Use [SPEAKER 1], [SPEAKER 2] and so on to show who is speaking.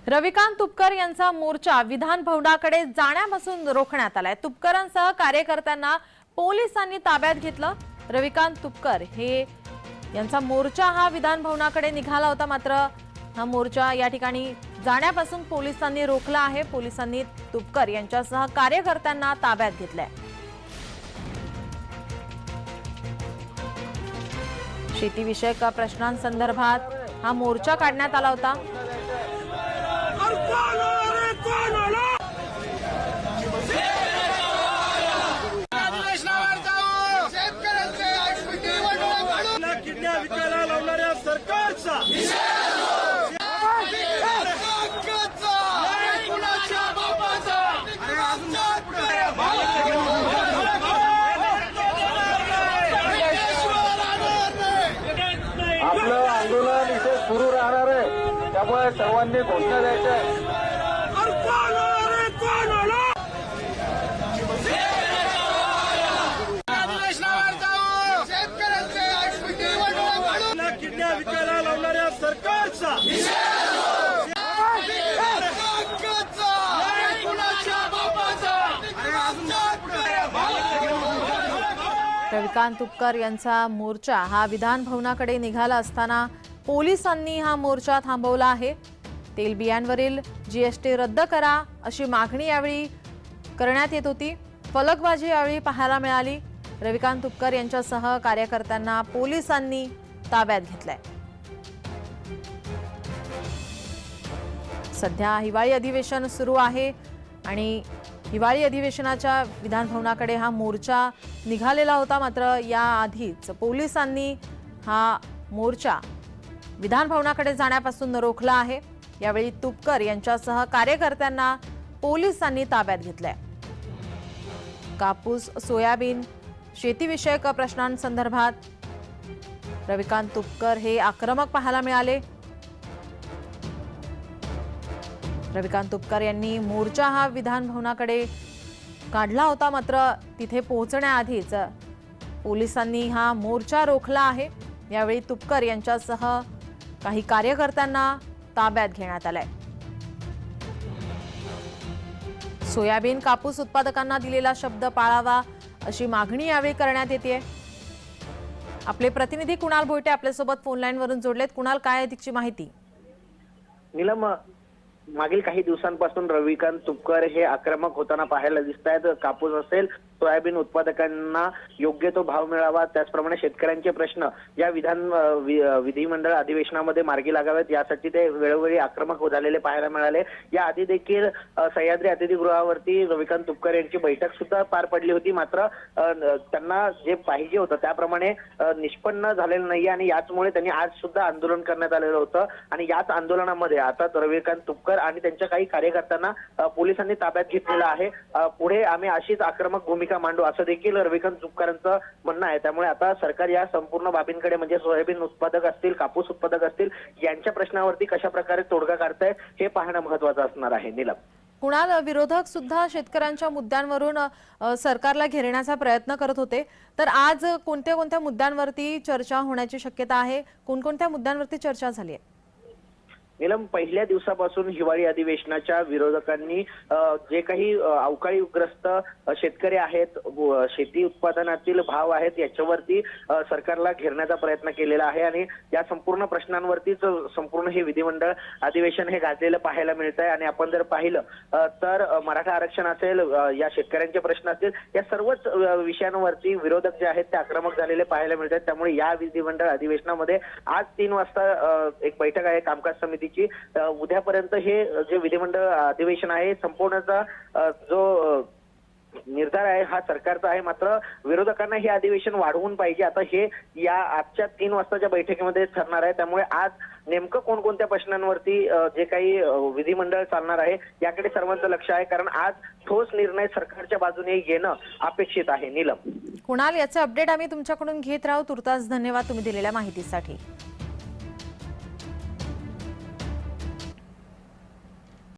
[SPEAKER 1] रविकांत तुपकर यांचा मोर्चा विधान भवनाकडे जाण्यापासून रोखण्यात आलाय। तुपकरांसह कार्यकर्त्यांना पोलिसांनी ताब्यात घेतलं। रविकांत तुपकर यांचा मोर्चा हा विधान भवनाकडे निघाला होता, मात्र हा मोर्चा या ठिकाणी जाण्यापासून पोलिसांनी रोखला आहे। पोलिसांनी तुपकर यांच्यासह कार्यकर्त्यांना ताब्यात घेतलंय। शेतीविषयक प्रश्नांसंदर्भात हा मोर्चा काढण्यात आला होता।
[SPEAKER 2] आपलं आंदोलन इथे सुरू राहणार आहे, त्यामुळे सर्वांनी घोषणा द्यायच्या आहे।
[SPEAKER 1] रविकांत तुपकर यांचा मोर्चा हा विधान भवनाकडे निघाला असताना पोलिसांनी हा मोर्चा थांबवला आहे। तेलबियांवरील जीएसटी रद्द करा अशी मागणी यावेळी करण्यात येत होती। फलकबाजी यावेळी पाहायला मिळाली। रविकांत तुपकर यांच्यासह कार्यकर्त्यांना पोलिसांनी ताब्यात घेतलंय। सध्या हिवाळी अधिवेशन सुरू आहे आणि हिवाळी अधिवेशनाच्या विधान भवनाकडे हा मोर्चा निघालेला होता, मात्र याआधीच पोलिसांनी हा मोर्चा विधान भवनाकडे जाण्यापासून रोखला आहे। यावेळी तुपकर यांच्यासह कार्यकर्त्यांना पोलिसांनी ताब्यात घेतलंय। कापूस, सोयाबीन, शेतीविषयक प्रश्नांसंदर्भात रविकांत तुपकर हे आक्रमक पाहायला मिळाले। रविकांत तुपकर यांनी मोर्चा हा विधान भवनाकडे काढला होता, मात्र तिथे पोहोचण्याआधीच पोलिसांनी हा मोर्चा रोखला आहे। यावेळी तुपकर यांच्यासह काही कार्यकर्त्यांना ताब्यात घेण्यात आलंय। सोयाबीन, कापूस उत्पादकांना दिलेला शब्द पाळावा अशी मागणी यावेळी करण्यात येते। आपले प्रतिनिधी कुणाल भोयटे आपल्यासोबत फोन लाईन वरून जोडलेत। कुणाल, काय अधिकची माहिती?
[SPEAKER 3] नीलम, मागील काही दिवसांपासून रविकांत तुपकर हे आक्रमक होताना पाहायला दिसत आहेत। कापूस असेल, सोयाबीन उत्पादकांना योग्य तो भाव मिळावा, त्याचप्रमाणे शेतकऱ्यांचे प्रश्न या विधिमंडळ अधिवेशनामध्ये मार्गी लागावेत यासाठी ते वेळोवेळी आक्रमक झालेले पाहायला मिळाले। या आधी देखील सह्याद्री अतिथीगृहावरती रविकांत तुपकर यांची बैठक सुद्धा पार पडली होती, मात्र त्यांना जे पाहिजे होतं त्याप्रमाणे निष्पन्न झालेलं नाही आणि याचमुळे त्यांनी आज सुद्धा आंदोलन करण्यात आलेलं होतं। आणि याच आंदोलनामध्ये आता रविकांत तुपकर आणि त्यांच्या काही कार्यकर्त्यांना पोलिसांनी ताब्यात घेतलेलं आहे। पुढे आम्ही अशीच आक्रमक भूमिका मांडू असं देखील रविकांत तुपकरांचं म्हणणं आहे। त्यामुळे आता सरकार या संपूर्ण बाबींकडे म्हणजे सोयाबीन उत्पादक असतील, कापूस उत्पादक असतील, यांच्या प्रश्नावरती कशा प्रकारे तोडगा काढताय हे पाहणं महत्त्वाचं असणार आहे। नीलम,
[SPEAKER 1] कुणाल, विरोधक सुद्धा शेतकऱ्यांच्या मुद्द्यांवरून सरकारला घेरण्याचा प्रयत्न करत होते, तर आज कोणत्या कोणत्या मुद्द्यांवरती चर्चा होण्याची शक्यता आहे? कोणकोणत्या मुद्द्यांवरती चर्चा झाली आहे?
[SPEAKER 3] नीलम, पहिल्या दिवसापासून हिवाळी अधिवेशनाच्या विरोधकांनी जे काही अवकाळीग्रस्त शेतकरी आहेत, शेती उत्पादनातील भाव आहेत, याच्यावरती सरकारला घेरण्याचा प्रयत्न केलेला आहे आणि या संपूर्ण प्रश्नांवरतीच संपूर्ण हे विधिमंडळ अधिवेशन हे गाजलेलं पाहायला मिळत आहे। आणि आपण जर पाहिलं तर मराठा आरक्षण असेल, या शेतकऱ्यांचे प्रश्न असतील, या सर्वच विषयांवरती विरोधक जे आहेत ते आक्रमक झालेले पाहायला मिळत आहेत। त्यामुळे या विधिमंडळ अधिवेशनामध्ये आज 3 वाजता एक बैठक आहे कामकाज समिती। उद्यापर्यंत हे जे विधिमंडळ अधिवेशन आहे संपूर्णचा जो निर्धार आहे हा सरकारचा आहे, मात्र विरोधकांना हे अधिवेशन वाढवून पाहिजे आता हे या आजच्या 3 वाजताच्या बैठकीमध्ये ठरणार आहे। त्यामुळे आज नेमकं कोणकोणत्या प्रश्नांवरती जे काही विधिमंडळ चालणार आहे याकडे सर्वांचं लक्ष आहे, कारण आज ठोस निर्णय सरकारच्या बाजूने येणं अपेक्षित आहे। नीलम,
[SPEAKER 1] कुणाल, याचे अपडेट आम्ही तुमच्याकडून घेत राहू। तुर्तास धन्यवाद तुम्ही दिलेल्या माहितीसाठी।